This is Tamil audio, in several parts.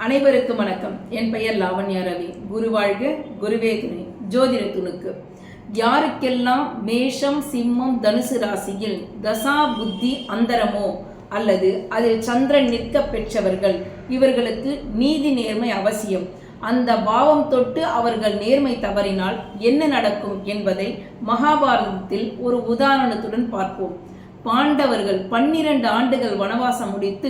அனைவருக்கும் வணக்கம். என் பெயர் லாவண்யா ரவி. குரு வாழ்க, குருவே துணை. ஜோதிட துணுக்கு. யாருக்கெல்லாம் மேஷம், சிம்மம், தனுசு ராசியில் தசா புத்தி அந்தரமோ அல்லது அதில் சந்திரன் நிற்க பெற்றவர்கள், இவர்களுக்கு நீதி நேர்மை அவசியம். அந்த பாவம் தொட்டு அவர்கள் நேர்மை தவறினால் என்ன நடக்கும் என்பதை மகாபாரதத்தில் ஒரு உதாரணத்துடன் பார்ப்போம். பாண்டவர்கள் 12 ஆண்டுகள் வனவாசம் முடித்து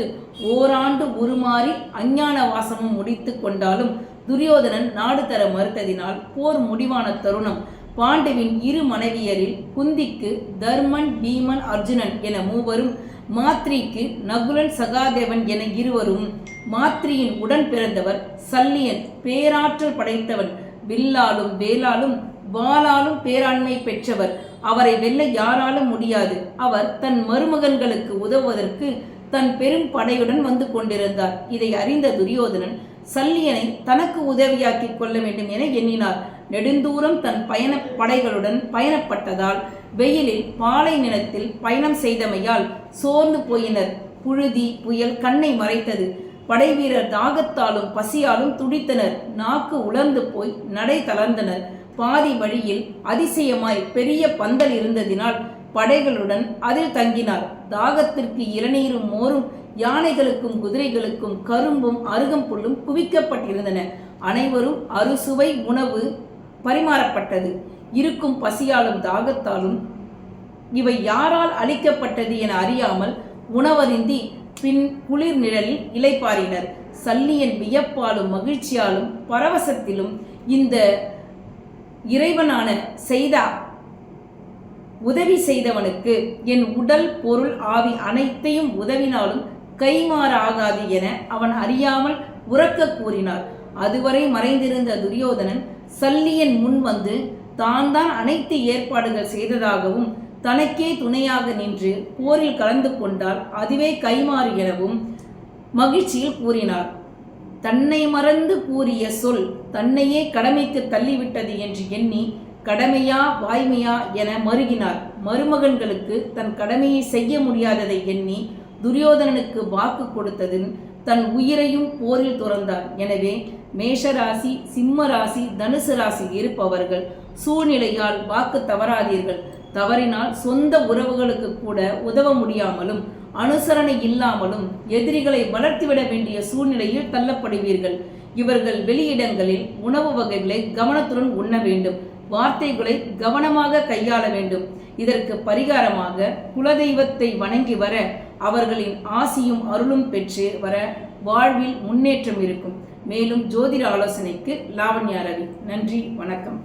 ஓராண்டு உருமாறி அஞ்ஞான வாசமும் முடித்து கொண்டாலும் துரியோதனன் நாடு தர மறுத்ததினால் போர் முடிவான தருணம் பாண்டுவின் 2 மனைவியரில் குந்திக்கு தர்மன், பீமன், அர்ஜுனன் என 3 மாத்ரிக்கு நகுலன், சகாதேவன் என 2 மாத்ரியின் உடன் பிறந்தவர் சல்லியன் பேராற்றல் படைத்தவன், வில்லாலும் வேலாலும் வாளாலும் பேராண்மை பெற்றவர். அவரை வெல்ல யாராலும் முடியாது. அவர் தன் மருமகன்களுக்கு உதவுவதற்கு தன் பெரும் படையுடன் வந்து கொண்டிருந்தார். இதை அறிந்த துரியோதனன் சல்லியனை தனக்கு உதவியாக்கி கொள்ள வேண்டும் என எண்ணினார். நெடுந்தூரம் தன் படைகளுடன் பயணப்பட்டதால் வெயிலில் பாலை நிலத்தில் பயணம் செய்தமையால் சோர்ந்து போயினர். புழுதி புயல் கண்ணை மறைத்தது. படைவீரர் தாகத்தாலும் பசியாலும் துடித்தனர். நாக்கு உலர்ந்து போய் நடை தளர்ந்தனர். பாதி வழியில் அதிசயமாய் பெரிய பந்தல் இருந்ததினால் படைகளுடன் அதில் தங்கினார். தாகத்திற்கு இளநீரும் மோரும் யானைகளுக்கும் குதிரைகளுக்கும் கரும்பும் அருகம்புல்லும் குவிக்கப்பட்டிருந்தன. அனைவரும் அறுசுவை உணவு பரிமாறப்பட்டது. இருக்கும் பசியாலும் தாகத்தாலும் இவை யாரால் அளிக்கப்பட்டது என அறியாமல் உணவருந்தி பின் குளிர் நிழலில் இளைப்பாறினர். சல்லியன் வியப்பாலும் மகிழ்ச்சியாலும் பரவசத்திலும் இந்த இறைவனான உதவி செய்தவனுக்கு என் உடல் பொருள் ஆவி அனைத்தையும் உதவினாலும் கைமாறாகாது என அவன் அறியாமல் உரக்க கூறினார். அதுவரை மறைந்திருந்த துரியோதனன் சல்லியன் முன் வந்து தான் அனைத்து ஏற்பாடுகள் செய்ததாகவும் தனக்கே துணையாக நின்று போரில் கலந்து கொண்டால் அதுவே கைமாறு எனவும் மகிழ்ச்சியில் கூறினார். தன்னை மறந்து கூறிய சொல் தன்னையே கடமைக்கு தள்ளிவிட்டது என்று எண்ணி கடமையா வாய்மையா என மருகினார். மருமகன்களுக்கு தன் கடமையை செய்ய முடியாததை எண்ணி துரியோதனனுக்கு வாக்கு கொடுத்ததில் தன் உயிரையும் போரில் துறந்தார். எனவே மேஷராசி, சிம்ம ராசி, தனுசு ராசி இருப்பவர்கள் சூழ்நிலையால் வாக்கு தவறாதீர்கள். தவறினால் சொந்த உறவுகளுக்கு கூட உதவ முடியாமலும் அனுசரணை இல்லாமலும் எதிரிகளை வளர்த்துவிட வேண்டிய சூழ்நிலையில் தள்ளப்படுவீர்கள். இவர்கள் வெளியிடங்களில் உணவு வகைகளை கவனத்துடன் உண்ண வேண்டும். வார்த்தைகளை கவனமாக கையாள வேண்டும். இதற்கு பரிகாரமாக குலதெய்வத்தை வணங்கி வர அவர்களின் ஆசியும் அருளும் பெற்று வர வாழ்வில் முன்னேற்றம் இருக்கும். மேலும் ஜோதிட ஆலோசனைக்கு லாவண்யா ரவி. நன்றி, வணக்கம்.